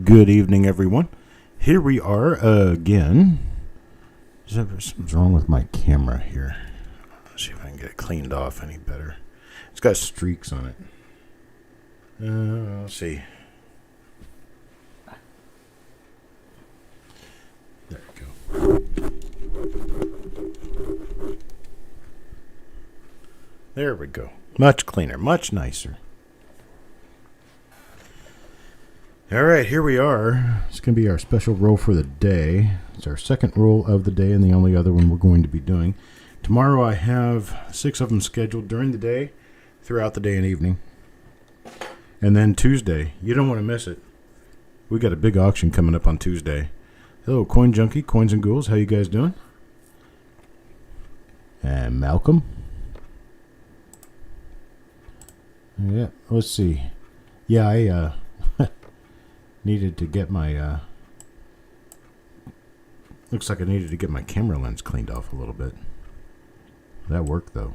Good evening, everyone. Here we are again. Something's wrong with my camera here. Let's see if I can get it cleaned off any better. It's got streaks on it. Let's see. There we go. There we go. Much cleaner, much nicer. All right, here we are. It's going to be our special roll for the day. It's our second roll of the day and the only other one we're going to be doing. Tomorrow I have 6 of them scheduled during the day, throughout the day and evening. And then Tuesday, you don't want to miss it. We got a big auction coming up on Tuesday. Hello, Coin Junkie, Coins and Ghouls. How you guys doing? And Malcolm. Yeah, let's see. Yeah, I needed to get my looks like I needed to get my camera lens cleaned off a little bit. That worked though.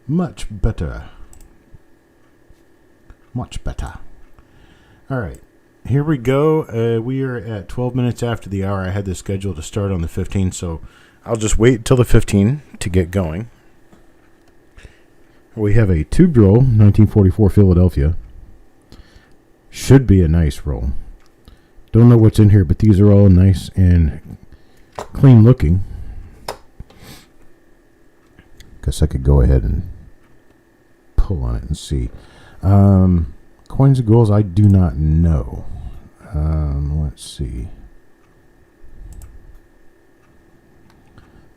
Much better. Much better. Alright, here we go. We are at 12 minutes after the hour. I had this scheduled to start on the 15th, so I'll just wait till the 15 to get going. We have a tube roll, 1944 Philadelphia. Should be a nice roll. Don't know what's in here, but these are all nice and clean looking. Guess I could go ahead and pull on it and see. Coins and Ghouls, I do not know. Let's see.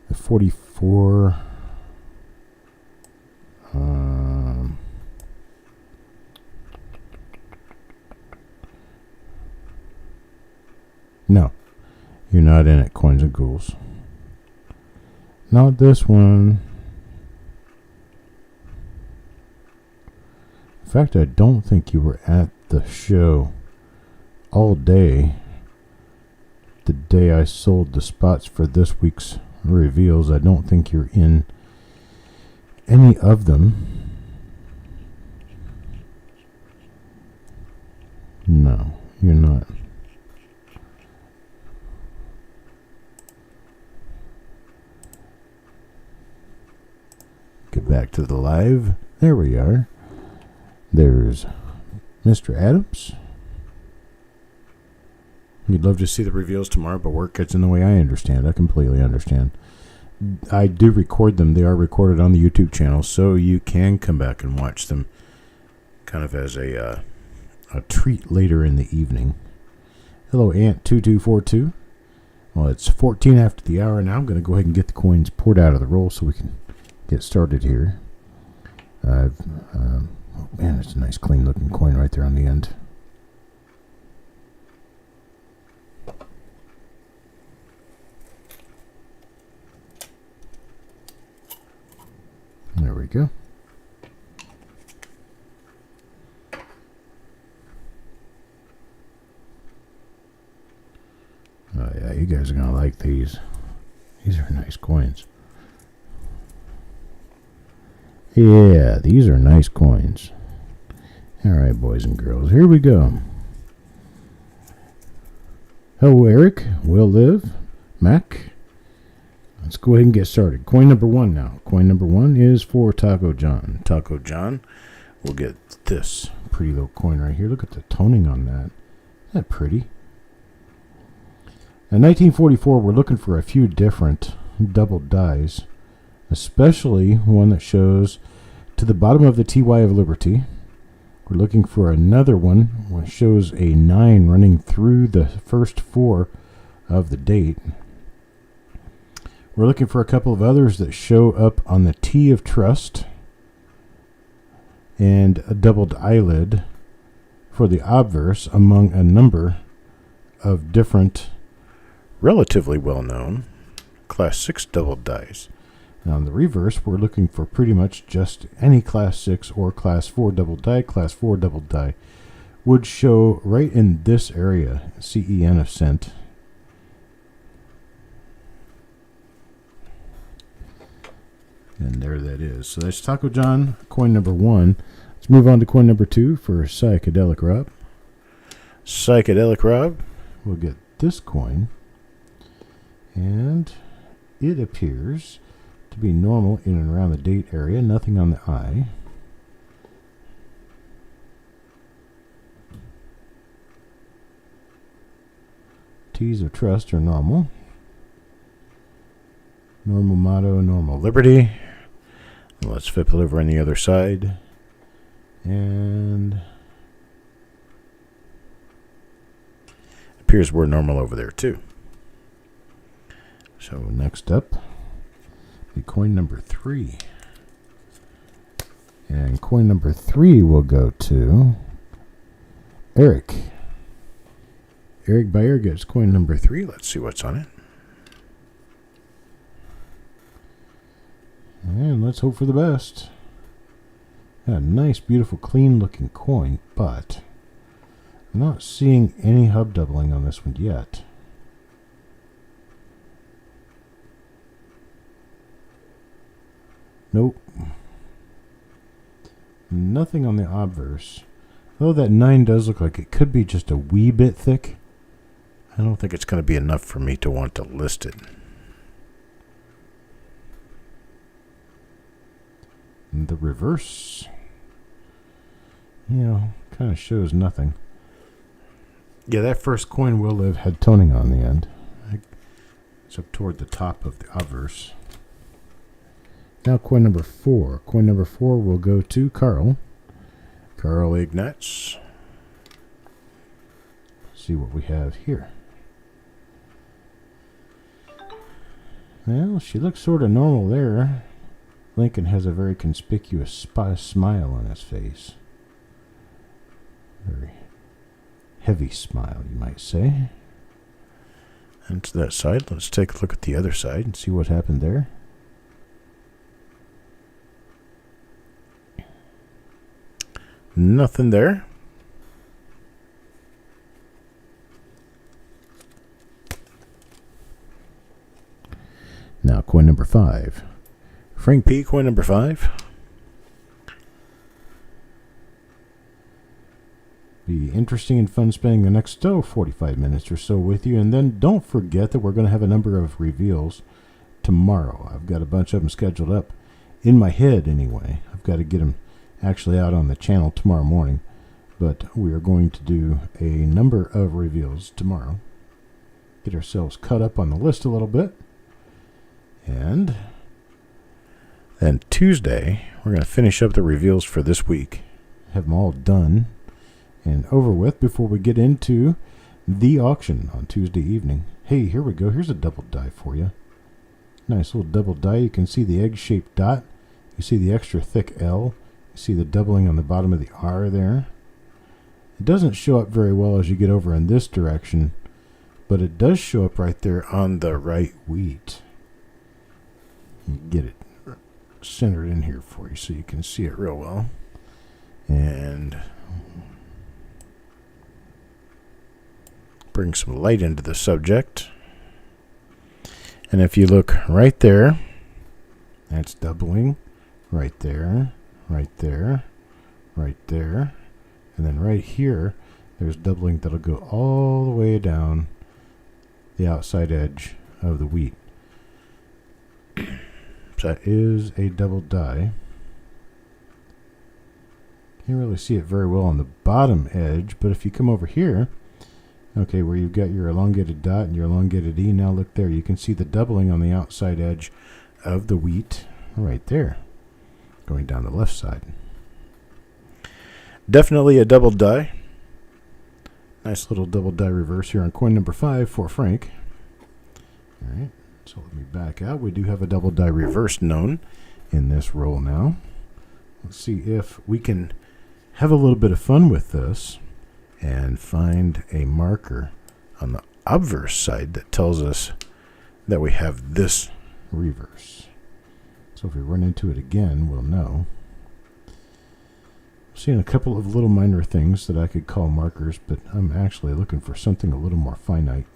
The 44. No, you're not in it, Coins and Ghouls. Not this one. In fact, I don't think you were at the show all day. The day I sold the spots for this week's reveals, I don't think you're in any of them. No, you're not. Get back to the live. There we are. There's Mr. Adams. You'd love to see the reveals tomorrow, but work gets in the way. I understand. I completely understand. I do record them. They are recorded on the YouTube channel, so you can come back and watch them kind of as a treat later in the evening. Hello, Ant2242. Well, it's 14 after the hour now. I'm going to go ahead and get the coins poured out of the roll so we can get started here. Oh man, it's a nice clean looking coin right there on the end. There we go. Oh yeah, you guys are gonna like these. These are nice coins. Yeah, these are nice coins. Alright, boys and girls, here we go. Hello, Eric. Will live. Mac. Let's go ahead and get started. Coin number 1 now. Coin number 1 is for Taco John. Taco John will get this pretty little coin right here. Look at the toning on that. Isn't that pretty? In 1944, we're looking for a few different double dies, especially one that shows to the bottom of the TY of Liberty. We're looking for another one which shows a 9 running through the first 4 of the date. We're looking for a couple of others that show up on the T of Trust and a doubled eyelid for the obverse among a number of different relatively well-known Class 6 doubled dies. And on the reverse, we're looking for pretty much just any Class 6 or Class 4 double die. Class 4 double die would show right in this area, CEN of cent. And there that is. So that's Taco John, coin number 1. Let's move on to coin number 2 for Psychedelic Rob. Psychedelic Rob will get this coin, and it appears to be normal in and around the date area, nothing on the eye. T's of trust are normal. Normal motto, normal liberty. Let's flip it over on the other side. And appears we're normal over there too. So next up, be coin number 3. And coin number 3 will go to Eric. Eric Bayer gets coin number 3. Let's see what's on it. And let's hope for the best. A nice, beautiful, clean-looking coin, but I'm not seeing any hub doubling on this one yet. Nope. Nothing on the obverse. Though that 9 does look like it could be just a wee bit thick, I don't think it's going to be enough for me to want to list it. And the reverse, kind of shows nothing. Yeah, that first coin will have had toning on the end. It's up toward the top of the obverse. Now coin number 4. Coin number 4 will go to Carl. Carl Ignatz. See what we have here. Well, she looks sort of normal there. Lincoln has a very conspicuous smile on his face. Very heavy smile, you might say. And to that side, let's take a look at the other side and see what happened there. Nothing there. Now coin number 5. Frank P, coin number 5. Be interesting and fun spending the next 45 minutes or so with you. And then don't forget that we're going to have a number of reveals tomorrow. I've got a bunch of them scheduled up in my head anyway. I've got to get them actually out on the channel tomorrow morning. But we are going to do a number of reveals tomorrow. Get ourselves caught up on the list a little bit. And then Tuesday, we're going to finish up the reveals for this week. Have them all done and over with before we get into the auction on Tuesday evening. Hey, here we go. Here's a double die for you. Nice little double die. You can see the egg-shaped dot. You see the extra thick L. You see the doubling on the bottom of the R there. It doesn't show up very well as you get over in this direction, but it does show up right there on the right wheat. You get it centered in here for you so you can see it real well. And bring some light into the subject. And if you look right there, that's doubling right there, right there, right there. And then right here, there's doubling that'll go all the way down the outside edge of the wheat. So that is a double die. Can't really see it very well on the bottom edge, but if you come over here, okay, where you've got your elongated dot and your elongated E, now look there. You can see the doubling on the outside edge of the wheat right there, going down the left side. Definitely a double die. Nice little double die reverse here on coin number 5 for Frank. All right. So let me back out. We do have a double die reverse known in this roll now. Let's see if we can have a little bit of fun with this and find a marker on the obverse side that tells us that we have this reverse. So if we run into it again, we'll know. I'm seeing a couple of little minor things that I could call markers, but I'm actually looking for something a little more finite,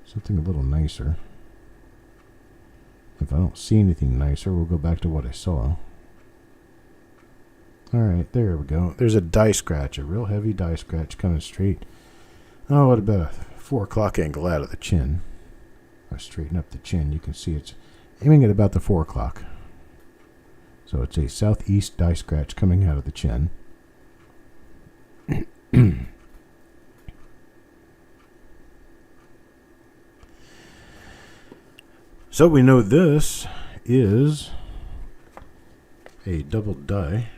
something a little nicer. If I don't see anything nicer, we'll go back to what I saw. Alright, there we go. There's a die scratch, a real heavy die scratch coming straight Oh, what about a 4 o'clock angle out of the chin? If I straighten up the chin, you can see it's aiming at about the 4 o'clock. So it's a southeast die scratch coming out of the chin. So we know this is a double die.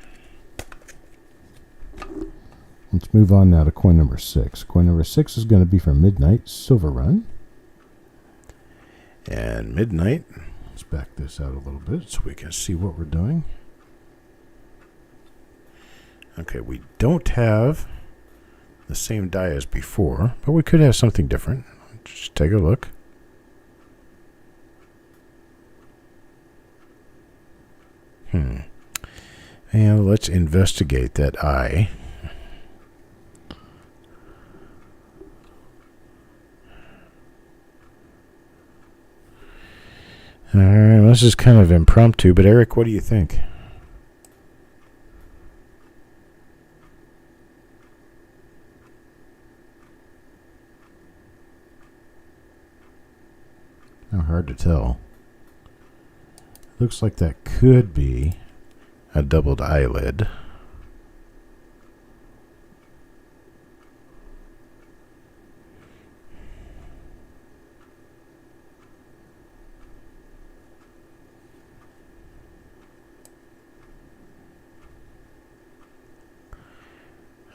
Let's move on now to coin number 6. Coin number 6 is going to be for Midnight Silver Run. And Midnight, let's back this out a little bit so we can see what we're doing. Okay, we don't have the same die as before, but we could have something different. Just take a look. And let's investigate that eye. Alright, this is kind of impromptu, but Eric, what do you think? Oh, hard to tell. Looks like that could be a doubled eyelid.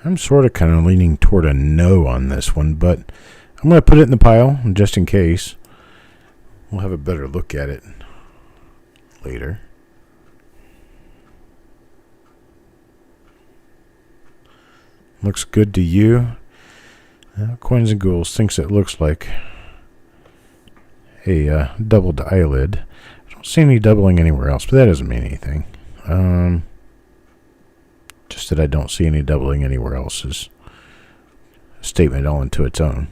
I'm sort of kind of leaning toward a no on this one, but I'm going to put it in the pile just in case. We'll have a better look at it later. Looks good to you. Coins and Ghouls thinks it looks like a doubled eyelid. I don't see any doubling anywhere else, but that doesn't mean anything. Just that I don't see any doubling anywhere else is a statement all into its own.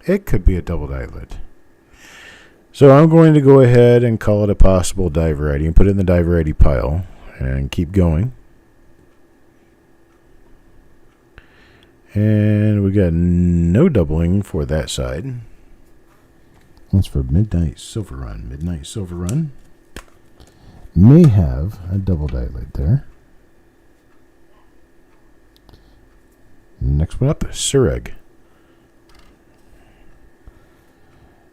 It could be a doubled eyelid. So I'm going to go ahead and call it a possible die variety and put it in the die variety pile and keep going. And we got no doubling for that side. That's for Midnight Silver Run. Midnight Silver Run may have a doubled eyelid there. Next one up, Sureg.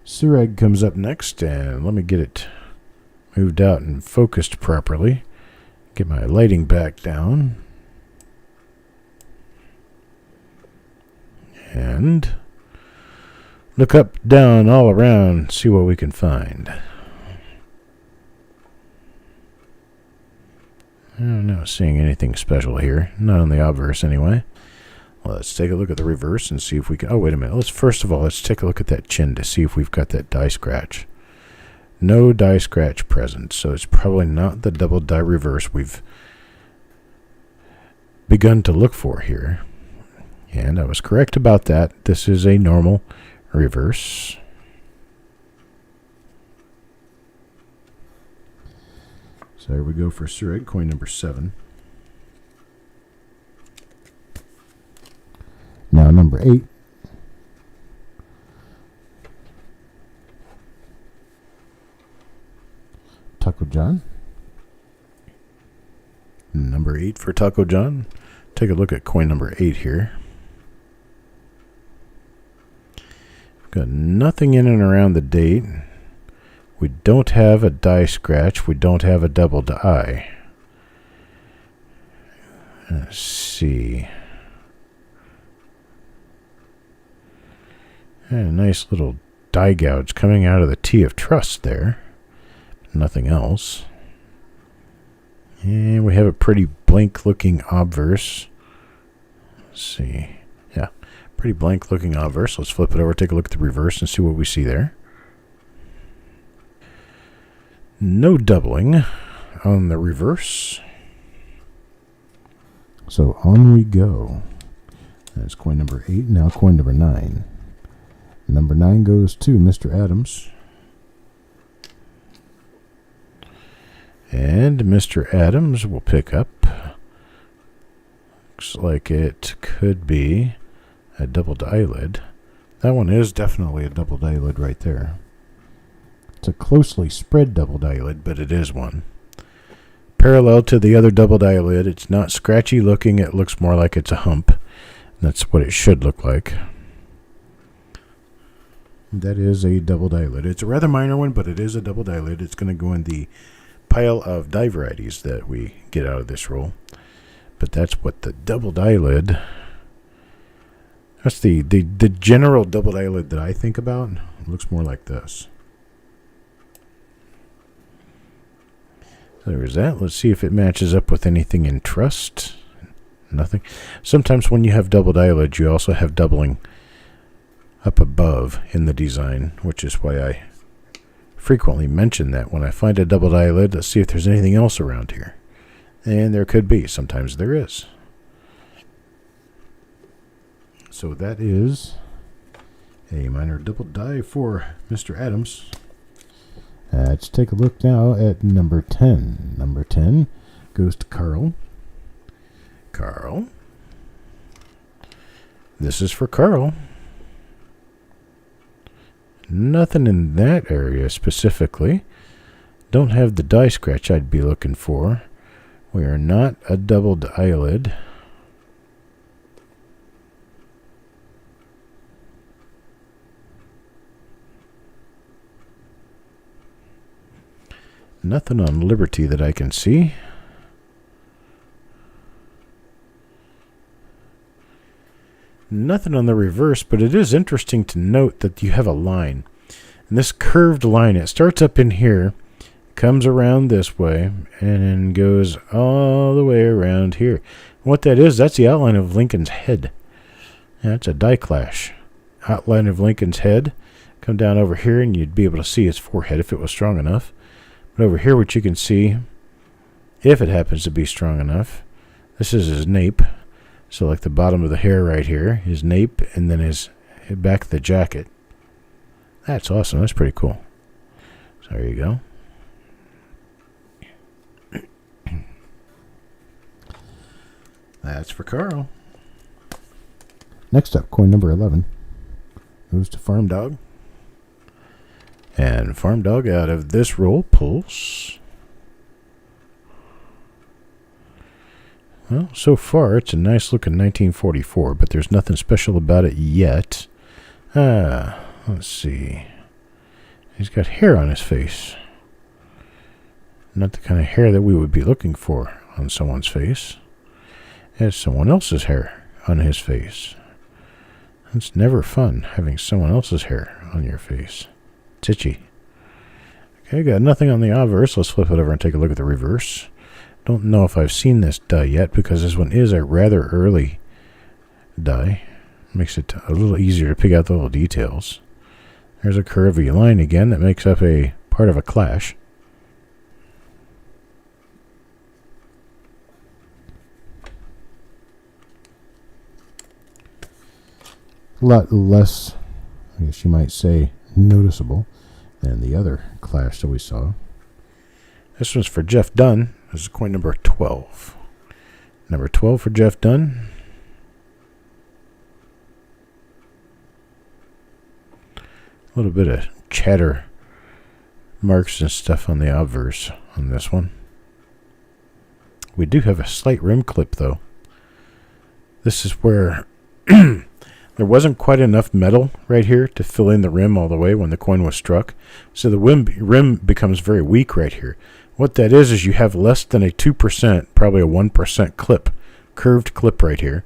Sureg comes up next, and let me get it moved out and focused properly. Get my lighting back down. And look up, down, all around, see what we can find. I'm not seeing anything special here. Not on the obverse anyway. Let's take a look at the reverse and see if we can... Oh, wait a minute. First of all, let's take a look at that chin to see if we've got that die scratch. No die scratch present, so it's probably not the double die reverse we've begun to look for here. And I was correct about that. This is a normal reverse. So there we go for Sureg, coin number 7. Now number 8. Taco John. Number 8 for Taco John. Take a look at coin number 8 here. Got nothing in and around the date. We don't have a die scratch. We don't have a double die. Let's see. And a nice little die gouge coming out of the T of Trust there. Nothing else. And we have a pretty blank looking obverse. Let's see. Yeah, pretty blank looking obverse. Let's flip it over, take a look at the reverse and see what we see there. No doubling on the reverse. So on we go. That's coin number 8. Now coin number 9. Number 9 goes to Mr. Adams. And Mr. Adams will pick up. looks like it could be a doubled eyelid. That one is definitely a doubled eyelid right there. It's a closely spread doubled eyelid, but it is one. Parallel to the other doubled eyelid, it's not scratchy looking. It looks more like it's a hump. That's what it should look like. That is a doubled eyelid. It's a rather minor one, but it is a doubled eyelid. It's going to go in the pile of dye varieties that we get out of this roll. But that's what the doubled eyelid... That's the general doubled eyelid that I think about. It looks more like this. So there's that. Let's see if it matches up with anything in trust. Nothing. Sometimes when you have doubled eyelids, you also have doubling up above in the design, which is why I frequently mention that when I find a doubled eyelid, let's see if there's anything else around here. And there could be. Sometimes there is. So that is a minor double dye for Mr. Adams. Let's take a look now at number 10. Number 10 goes to Carl. Carl. This is for Carl. Nothing in that area specifically. Don't have the dye scratch I'd be looking for. We are not a doubled eyelid. Nothing on Liberty that I can see. Nothing on the reverse, but it is interesting to note that you have a line. And this curved line, it starts up in here, comes around this way, and then goes all the way around here. And what that is, that's the outline of Lincoln's head. That's a die clash. Outline of Lincoln's head. Come down over here, and you'd be able to see his forehead if it was strong enough. But over here, what you can see, if it happens to be strong enough, this is his nape. So like the bottom of the hair right here, his nape, and then his back of the jacket. That's awesome. That's pretty cool. So there you go. That's for Carl. Next up, coin number 11 goes to Farm Dog. And Farm Dog out of this roll pulls... Well, so far it's a nice looking 1944, but there's nothing special about it yet. Let's see. He's got hair on his face. Not the kind of hair that we would be looking for on someone's face. It's someone else's hair on his face. It's never fun having someone else's hair on your face. It's itchy. Okay, got nothing on the obverse. Let's flip it over and take a look at the reverse. Don't know if I've seen this die yet because this one is a rather early die. Makes it a little easier to pick out the little details. There's a curvy line again that makes up a part of a clash. A lot less, I guess you might say, noticeable than the other clash that we saw. This one's for Jeff Dunn. This is coin number 12. Number 12 for Jeff Dunn. A little bit of chatter marks and stuff on the obverse on this one. We do have a slight rim clip though. This is where there wasn't quite enough metal right here to fill in the rim all the way when the coin was struck. So the rim becomes very weak right here. What that is you have less than a 2%, probably a 1% clip, curved clip right here.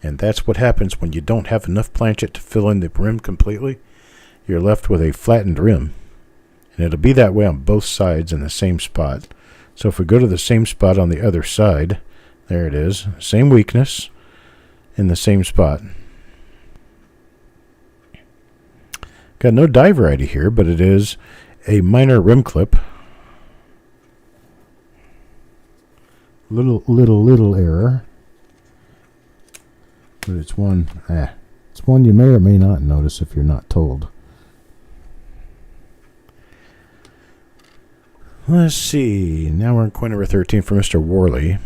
And that's what happens when you don't have enough planchet to fill in the rim completely. You're left with a flattened rim. And it'll be that way on both sides in the same spot. So if we go to the same spot on the other side, there it is, same weakness in the same spot. Got no die variety here, but it is a minor rim clip. Little error. But it's one you may or may not notice if you're not told. Let's see. Now we're in coin number 13 for Mr. Worley.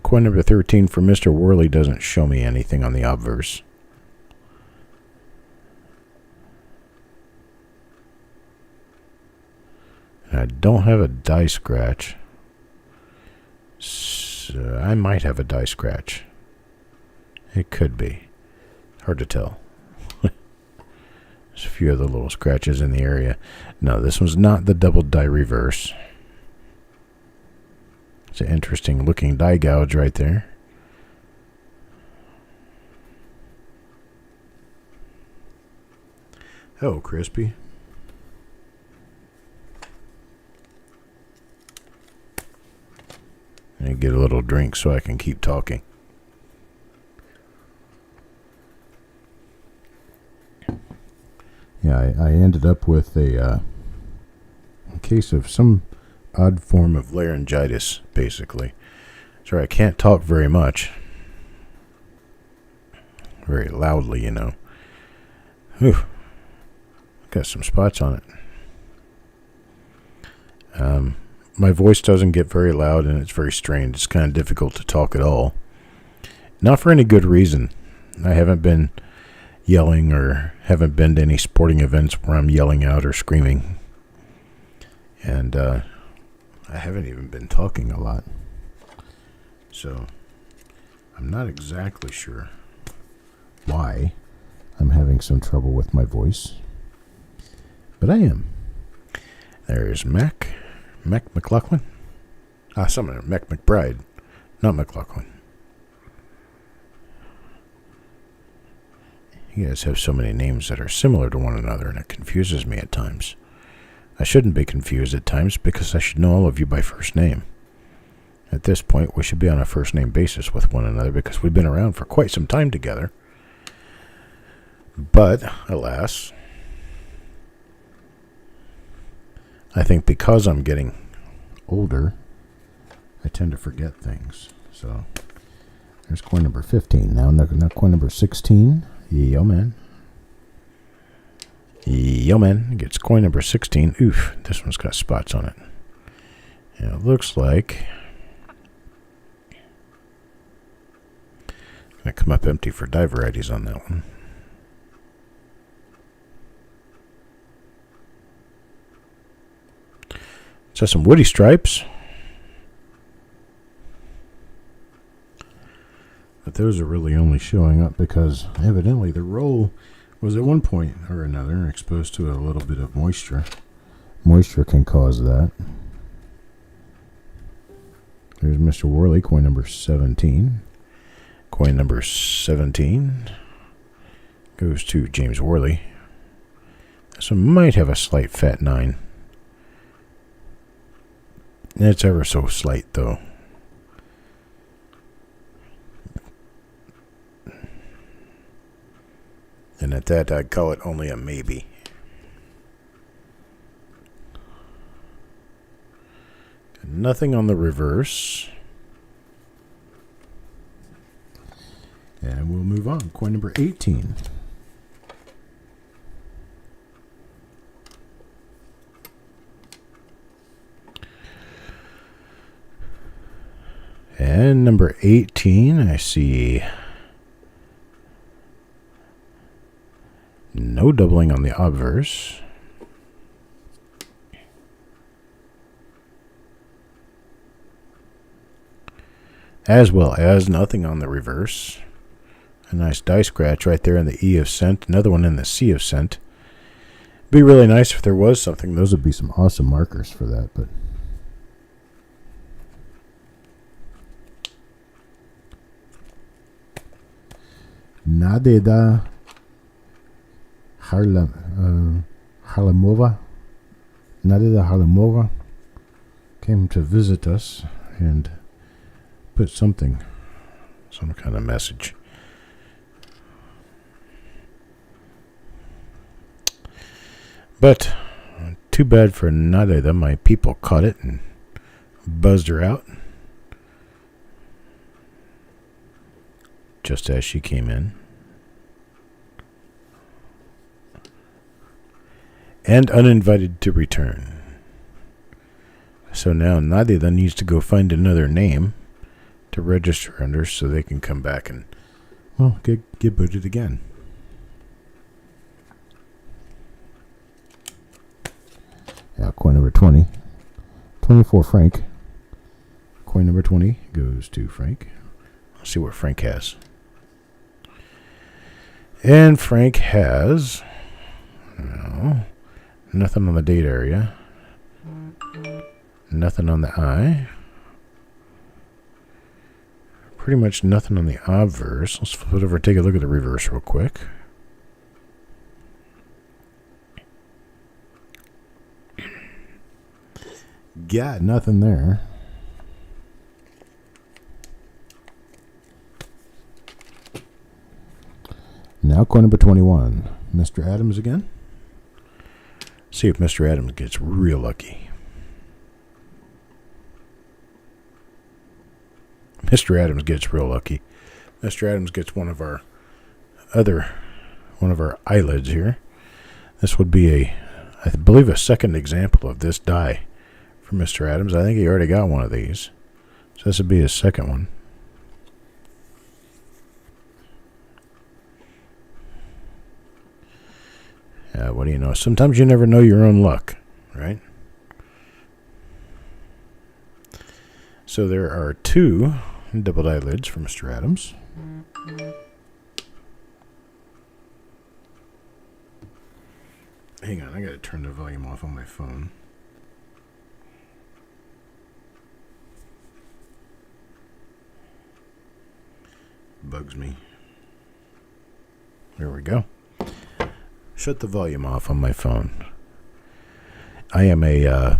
coin number 13 for Mr. Worley doesn't show me anything on the obverse. I don't have a die scratch. So I might have a die scratch. It could be. Hard to tell. There's a few other little scratches in the area. No, this one's not the double die reverse. It's an interesting looking die gouge right there. Oh, crispy. And get a little drink so I can keep talking. Yeah, I ended up with a case of some odd form of laryngitis, basically. So I can't talk very much. Very loudly, you know. Whew. Got some spots on it. My voice doesn't get very loud and it's very strained. It's kind of difficult to talk at all. Not for any good reason. I haven't been yelling or haven't been to any sporting events where I'm yelling out or screaming. And I haven't even been talking a lot. So I'm not exactly sure why I'm having some trouble with my voice. But I am. There's Mac McLaughlin. Someone, Mac McBride, not McLaughlin. You guys have so many names that are similar to one another, and it confuses me at times. I shouldn't be confused at times because I should know all of you by first name. At this point, we should be on a first name basis with one another because we've been around for quite some time together. But, alas, I think because I'm getting older, I tend to forget things. So, there's coin number 15. Now coin number 16. Yo, man. Yo, man. Gets coin number 16. Oof, this one's got spots on it. And it looks like it's going to come up empty for die varieties on that one. So some woody stripes. But those are really only showing up because evidently the roll was at one point or another exposed to a little bit of moisture. Moisture can cause that. There's Mr. Worley, coin number 17. Coin number 17 goes to James Worley. This one might have a slight fat 9. It's ever so slight, though. And at that, I'd call it only a maybe. Nothing on the reverse. And we'll move on. Coin number 18. And number 18, I see no doubling on the obverse. As well as nothing on the reverse. A nice die scratch right there in the E of cent. Another one in the C of cent. Be really nice if there was something. Those would be some awesome markers for that, but Nadeda Harlamova. Nadeda Harlamova came to visit us and put some kind of message. But too bad for Nadeda. My people caught it and buzzed her out just as she came in. And uninvited to return. So now Nadeda needs to go find another name to register under so they can come back and, well, get booted again. Coin number 20. 24 Frank. Coin number 20 goes to Frank. Let's see what Frank has. And Frank has nothing on the date area. Nothing on the I. Pretty much nothing on the obverse. Let's flip it over and take a look at the reverse real quick. Got nothing there. Now coin number 21. Mr. Adams again. See if Mr. Adams gets real lucky. Mr. Adams gets real lucky. Mr. Adams gets one of our eyelids here. This would be I believe a second example of this die for Mr. Adams. I think he already got one of these. So this would be his second one. What do you know? Sometimes you never know your own luck, right? So there are 2 double eyelids for Mr. Adams. Hang on, I gotta turn the volume off on my phone. Bugs me. There we go. Shut the volume off on my phone. I am a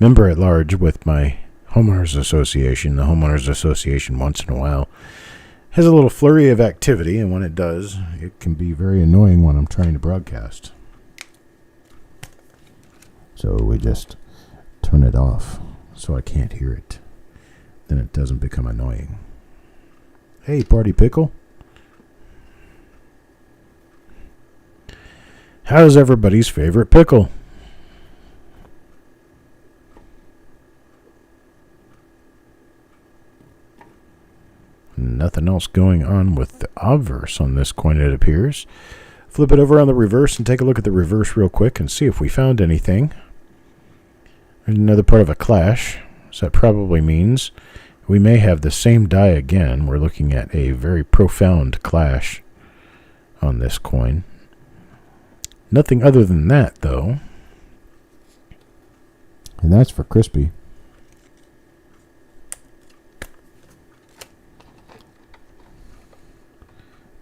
member at large with my homeowners association. The homeowners association once in a while has a little flurry of activity, and when it does, it can be very annoying when I'm trying to broadcast. So we just turn it off so I can't hear it. Then it doesn't become annoying. Hey, Party Pickle. How's everybody's favorite pickle? Nothing else going on with the obverse on this coin, it appears. Flip it over on the reverse and take a look at the reverse real quick and see if we found anything. There's another part of a clash, so that probably means we may have the same die again. We're looking at a very profound clash on this coin. Nothing other than that, though. And that's for Crispy.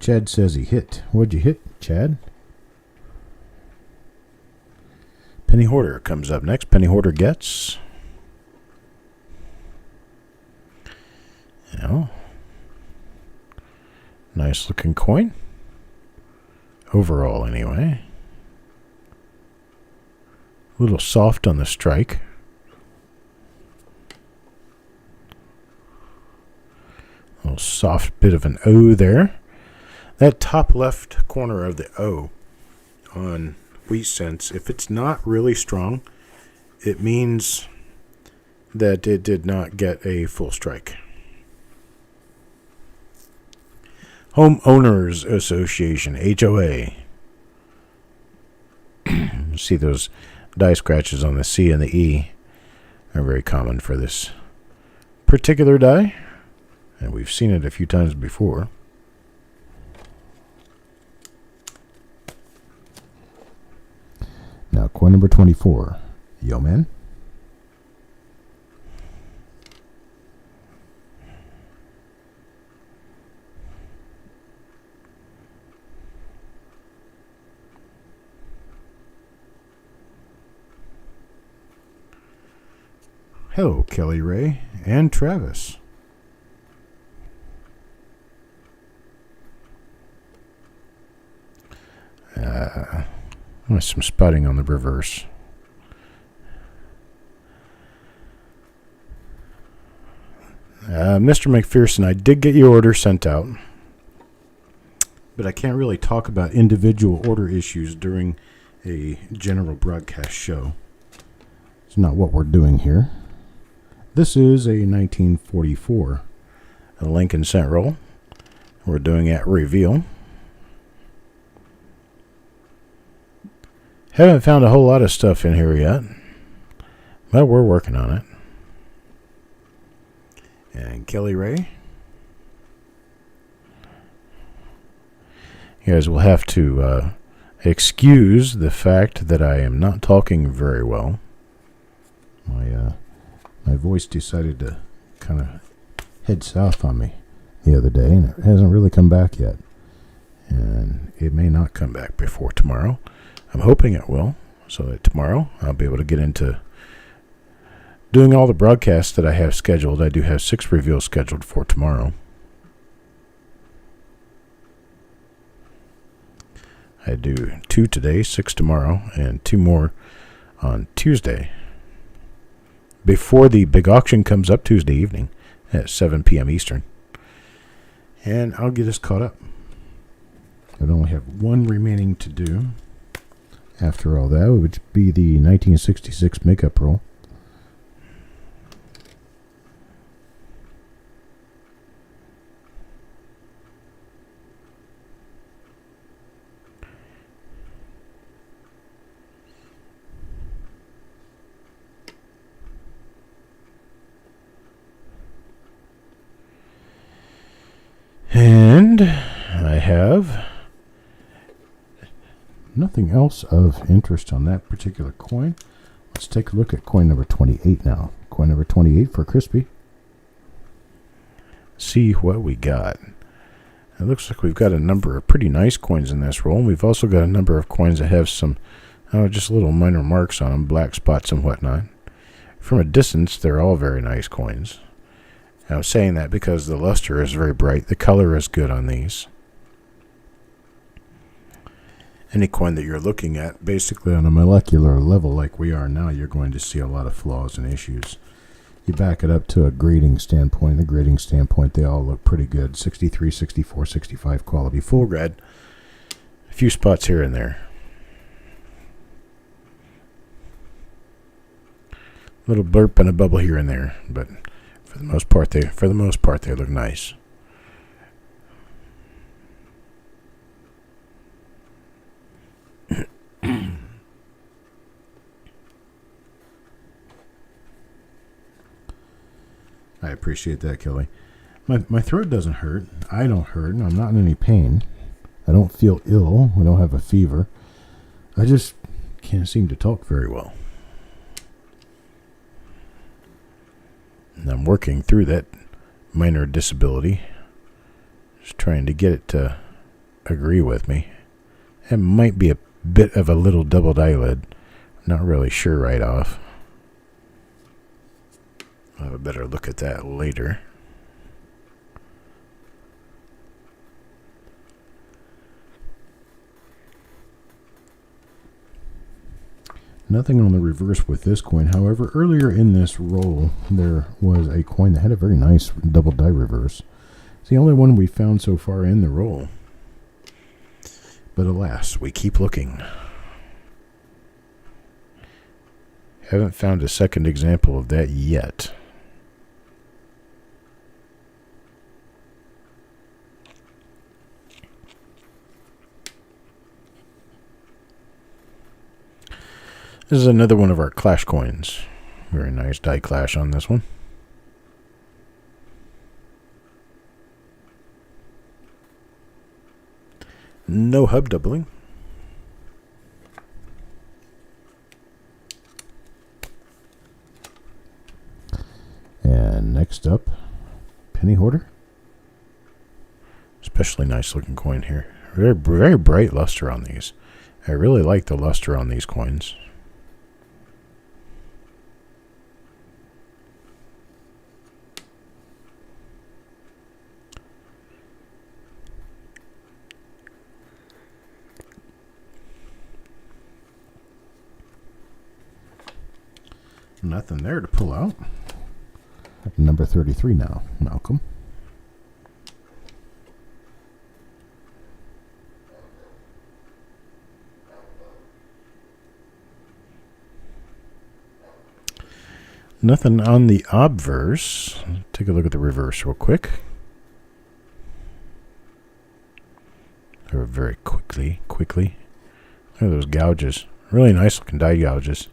Chad says he hit. What'd you hit, Chad? Penny Hoarder comes up next. Penny Hoarder gets... nice looking coin. Overall, anyway. A little soft on the strike. A little soft bit of an O there. That top left corner of the O on Wheat Cents, if it's not really strong, it means that it did not get a full strike. Homeowners Association, HOA. See those die scratches on the C and the E are very common for this particular die, and we've seen it a few times before. Now, coin number 24. Yo, man. Hello, Kelly Ray and Travis. With some spotting on the reverse. Mr. McPherson, I did get your order sent out, but I can't really talk about individual order issues during a general broadcast show. It's not what we're doing here. This is a 1944 Lincoln cent roll. We're doing at reveal. Haven't found a whole lot of stuff in here yet, but we're working on it. And Kelly Ray. You guys will have to excuse the fact that I am not talking very well. My voice decided to kind of head south on me the other day, and it hasn't really come back yet. And it may not come back before tomorrow. I'm hoping it will, so that tomorrow I'll be able to get into doing all the broadcasts that I have scheduled. I do have 6 reveals scheduled for tomorrow. I do 2 today, 6 tomorrow, and 2 more on Tuesday. Before the big auction comes up Tuesday evening at 7 p.m. Eastern. And I'll get us caught up. I only have 1 remaining to do. After all that, it would be the 1966 makeup roll. And I have nothing else of interest on that particular coin. Let's take a look at coin number 28 now. Coin number 28 for Crispy. See what we got. It looks like we've got a number of pretty nice coins in this roll. We've also got a number of coins that have some, just little minor marks on them, black spots and whatnot. From a distance, they're all very nice coins. I'm saying that because the luster is very bright. The color is good on these. Any coin that you're looking at, basically on a molecular level like we are now, you're going to see a lot of flaws and issues. You back it up to a grading standpoint. The grading standpoint, they all look pretty good. 63, 64, 65 quality. Full red. A few spots here and there. A little burp and a bubble here and there, but for the most part, they look nice. I appreciate that, Kelly. My throat doesn't hurt. I don't hurt. I'm not in any pain. I don't feel ill. I don't have a fever. I just can't seem to talk very well. And I'm working through that minor disability. Just trying to get it to agree with me. It might be a bit of a little doubled eyelid. Not really sure right off. I'll have a better look at that later. Nothing on the reverse with this coin. However, earlier in this roll, there was a coin that had a very nice double die reverse. It's the only one we found so far in the roll. But alas, we keep looking. Haven't found a second example of that yet. This is another one of our Clash coins. Very nice die clash on this one. No hub doubling. And next up, penny hoarder. Especially nice looking coin here. Very, very bright luster on these. I really like the luster on these coins. Nothing there to pull out. Number 33 now, Malcolm. Nothing on the obverse. Take a look at the reverse real quick. Or very quickly. Look at those gouges. Really nice looking die gouges.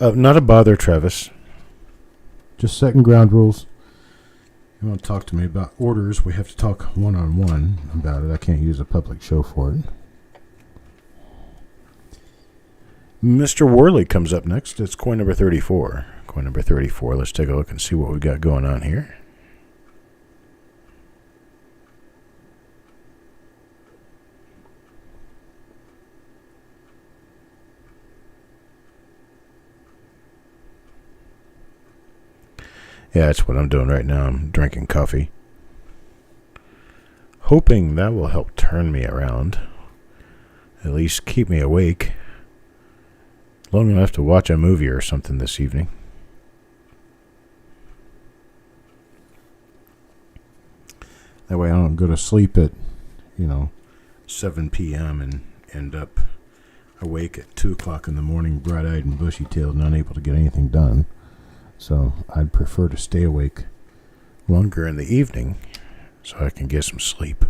Not a bother, Travis. Just setting ground rules. You want to talk to me about orders, we have to talk one-on-one about it. I can't use a public show for it. Mr. Worley comes up next. It's coin number 34. Coin number 34. Let's take a look and see what we got going on here. Yeah, that's what I'm doing right now. I'm drinking coffee. Hoping that will help turn me around. At least keep me awake. Long enough to watch a movie or something this evening. That way I don't go to sleep at, 7 p.m. and end up awake at 2 o'clock in the morning, bright-eyed and bushy-tailed and unable to get anything done. So I'd prefer to stay awake longer in the evening so I can get some sleep.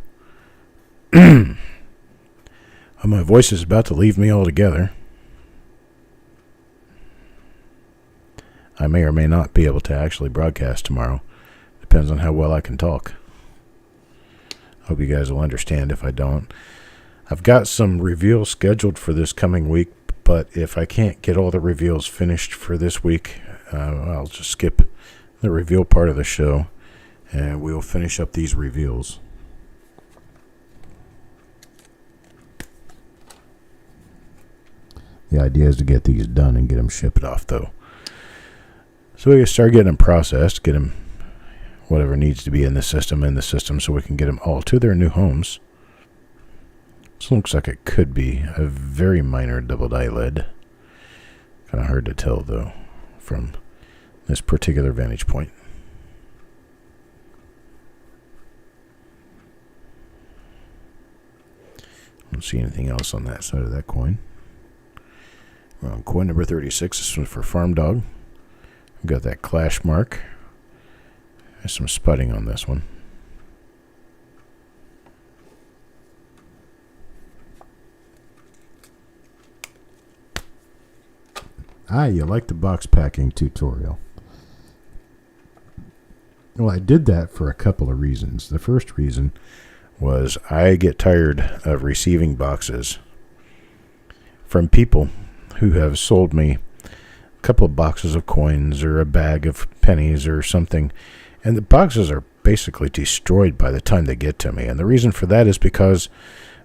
My voice is about to leave me altogether. I may or may not be able to actually broadcast tomorrow. Depends on how well I can talk. Hope you guys will understand if I don't. I've got some reveals scheduled for this coming week, but if I can't get all the reveals finished for this week, I'll just skip the reveal part of the show, and we'll finish up these reveals. The idea is to get these done and get them shipped off, though. So we can start getting them processed, get them whatever needs to be in the system, so we can get them all to their new homes. This looks like it could be a very minor double die lead. Kind of hard to tell, though, from this particular vantage point. I don't see anything else on that side of that coin. We're on coin number 36. This one's for Farm Dog. We've got that clash mark. There's some sputting on this one. You like the box packing tutorial. Well, I did that for a couple of reasons. The first reason was I get tired of receiving boxes from people who have sold me a couple of boxes of coins or a bag of pennies or something, and the boxes are basically destroyed by the time they get to me. And the reason for that is because,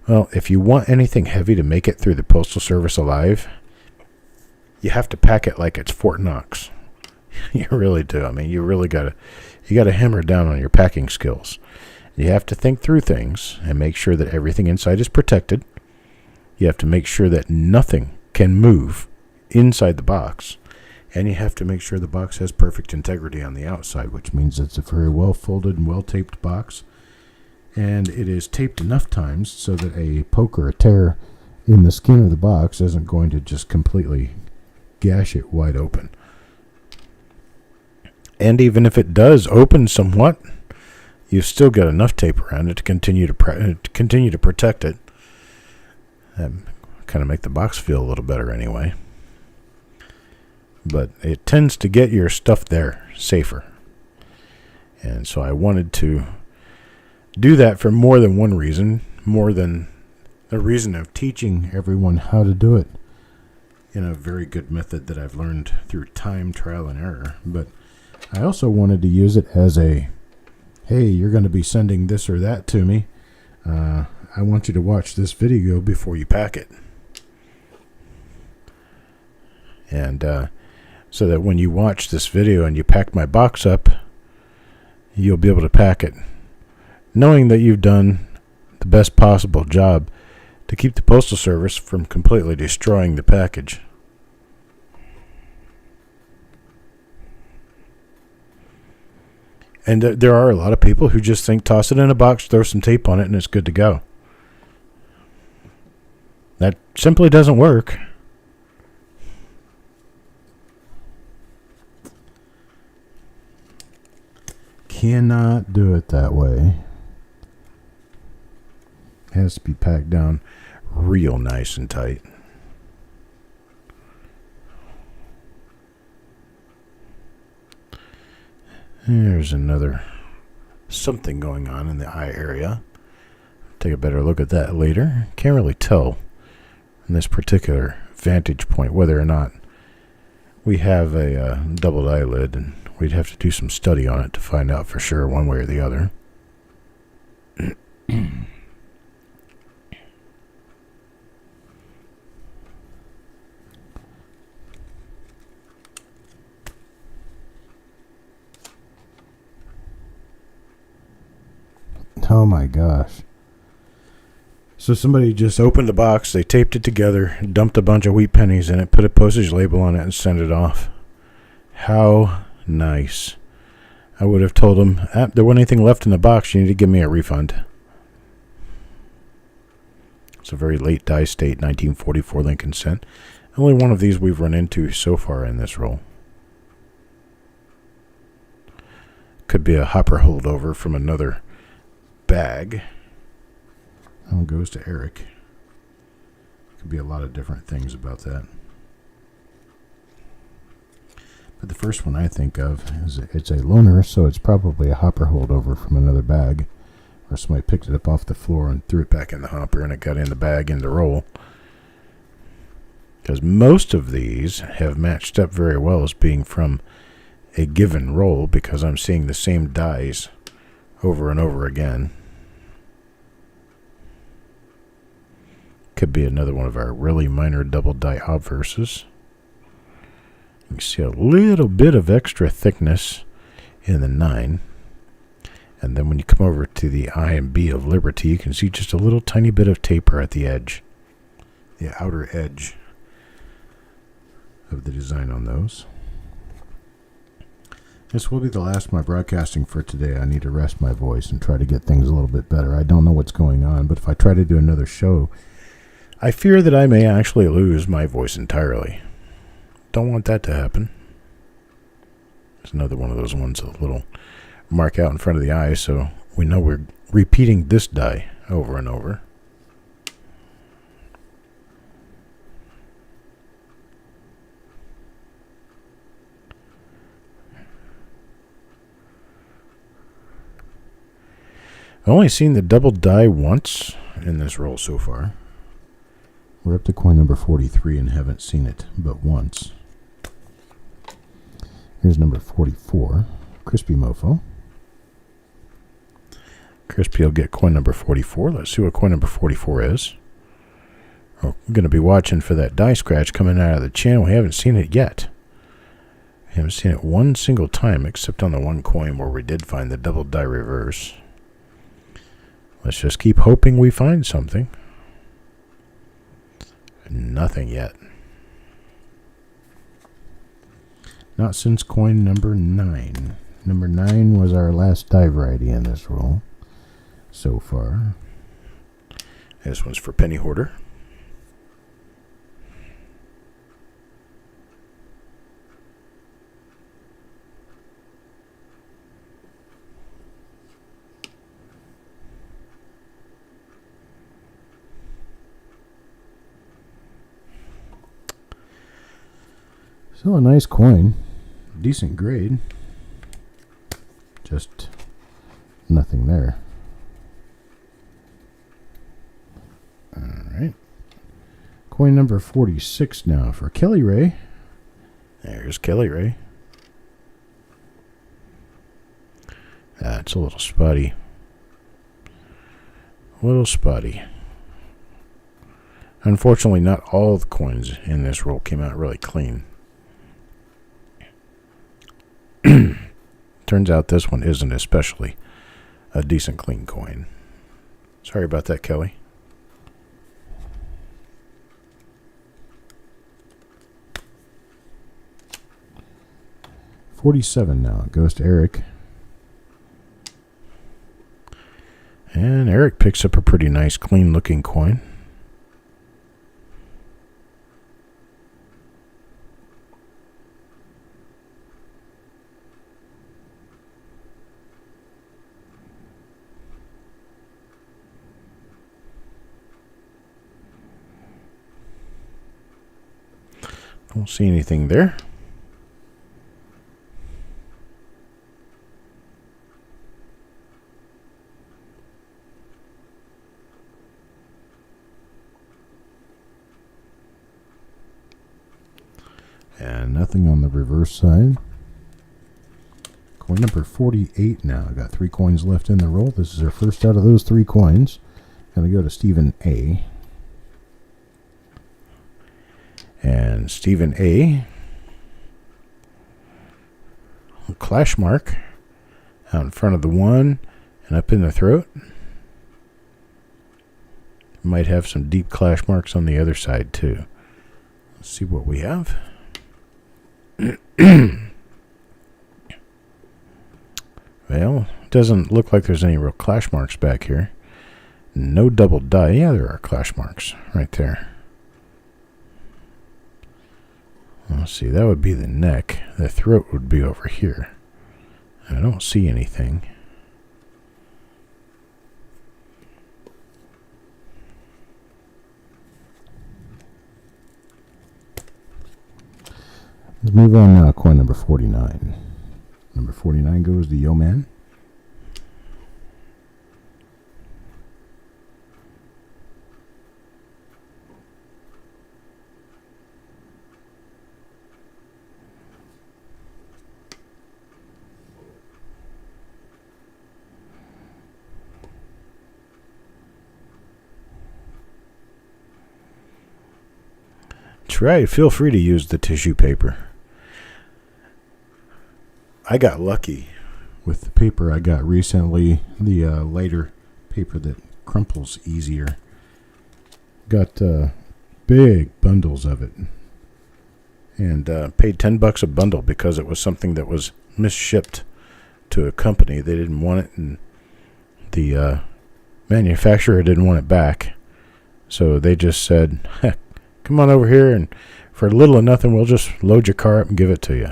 well, if you want anything heavy to make it through the Postal Service alive, you have to pack it like it's Fort Knox. You really do. I mean, you gotta hammer down on your packing skills. You have to think through things and make sure that everything inside is protected. You have to make sure that nothing can move inside the box. And you have to make sure the box has perfect integrity on the outside, which means it's a very well folded and well taped box. And it is taped enough times so that a poke or a tear in the skin of the box isn't going to just completely gash it wide open. And even if it does open somewhat, you've still got enough tape around it to continue to protect it. That kind of make the box feel a little better anyway. But it tends to get your stuff there safer. And so I wanted to do that for more than one reason, more than the reason of teaching everyone how to do it in a very good method that I've learned through time, trial, and error. But I also wanted to use it as a, hey, you're going to be sending this or that to me. I want you to watch this video before you pack it. And so that when you watch this video and you pack my box up, you'll be able to pack it knowing that you've done the best possible job to keep the Postal Service from completely destroying the package. And there are a lot of people who just think toss it in a box, throw some tape on it, and it's good to go. That simply doesn't work. Cannot do it that way. It has to be packed down real nice and tight. There's another something going on in the eye area. Take a better look at that later. Can't really tell in this particular vantage point whether or not we have a doubled eyelid, and we'd have to do some study on it to find out for sure one way or the other. Oh my gosh. So somebody just opened a box, they taped it together, dumped a bunch of wheat pennies in it, put a postage label on it, and sent it off. How nice. I would have told them, there wasn't anything left in the box, you need to give me a refund. It's a very late die state, 1944 Lincoln cent. Only one of these we've run into so far in this roll. Could be a hopper holdover from another bag. That one goes to Eric. Could be a lot of different things about that. But the first one I think of is it's a loaner, so it's probably a hopper holdover from another bag. Or somebody picked it up off the floor and threw it back in the hopper and it got in the bag in the roll. Because most of these have matched up very well as being from a given roll, because I'm seeing the same dies over and over again. Could be another one of our really minor double die obverses. You can see a little bit of extra thickness in the 9. And then when you come over to the I and B of Liberty, you can see just a little tiny bit of taper at the edge. The outer edge of the design on those. This will be the last of my broadcasting for today. I need to rest my voice and try to get things a little bit better. I don't know what's going on, but if I try to do another show, I fear that I may actually lose my voice entirely. Don't want that to happen. It's another one of those ones, a little mark out in front of the eye, so we know we're repeating this die over and over. I've only seen the double die once in this roll so far. We're up to coin number 43 and haven't seen it but once. Here's number 44, Crispy Mofo. Crispy will get coin number 44. Let's see what coin number 44 is. We're going to be watching for that die scratch coming out of the channel. We haven't seen it yet. We haven't seen it one single time except on the one coin where we did find the double die reverse. Let's just keep hoping we find something. Nothing yet. Not since coin number 9. Number 9 was our last die variety in this roll so far. This one's for Penny Hoarder. Still a nice coin, decent grade, just nothing there. Alright, coin number 46 now for Kelly Ray. There's Kelly Ray. That's a little spotty. A little spotty. Unfortunately, not all the coins in this roll came out really clean. Turns out this one isn't especially a decent clean coin. Sorry about that, Kelly. $47 now. It goes to Eric. And Eric picks up a pretty nice, clean-looking coin. Don't see anything there. And nothing on the reverse side. Coin number 48 now. I got 3 coins left in the roll. This is our first out of those 3 coins. Gonna go to Stephen A. And Stephen A. A clash mark out in front of the 1 and up in the throat. Might have some deep clash marks on the other side too. Let's see what we have. Well, it doesn't look like there's any real clash marks back here. No double die. Yeah, there are clash marks right there. Let's see, that would be the neck. The throat would be over here. I don't see anything. Let's move on now. Coin number 49. Number 49 goes to Yo Man. That's right. Feel free to use the tissue paper. I got lucky with the paper I got recently, the lighter paper that crumples easier. Got big bundles of it, and paid $10 a bundle because it was something that was misshipped to a company. They didn't want it, and the manufacturer didn't want it back, so they just said, heck, come on over here, and for little or nothing, we'll just load your car up and give it to you.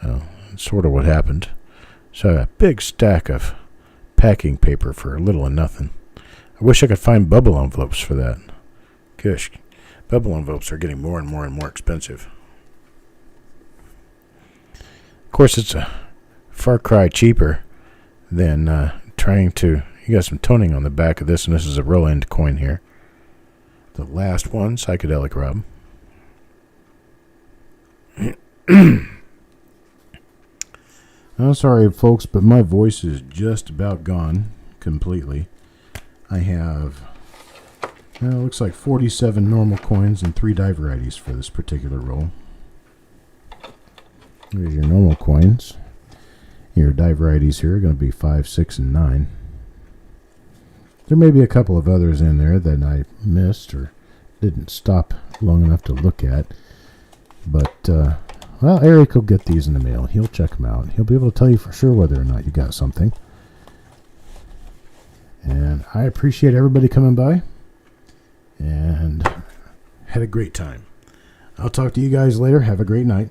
Well, that's sort of what happened. So a big stack of packing paper for little or nothing. I wish I could find bubble envelopes for that. Gosh, bubble envelopes are getting more and more and more expensive. Of course, it's a far cry cheaper than trying to... You got some toning on the back of this, and this is a roll-end coin here. The last one, Psychedelic Rob. I'm sorry, folks, but my voice is just about gone completely. I have, well, it looks like 47 normal coins and 3 die varieties for this particular roll. Here's your normal coins. Your die varieties here are going to be 5, 6, and 9. There may be a couple of others in there that I missed or didn't stop long enough to look at. But, well, Eric will get these in the mail. He'll check them out. He'll be able to tell you for sure whether or not you got something. And I appreciate everybody coming by. And had a great time. I'll talk to you guys later. Have a great night.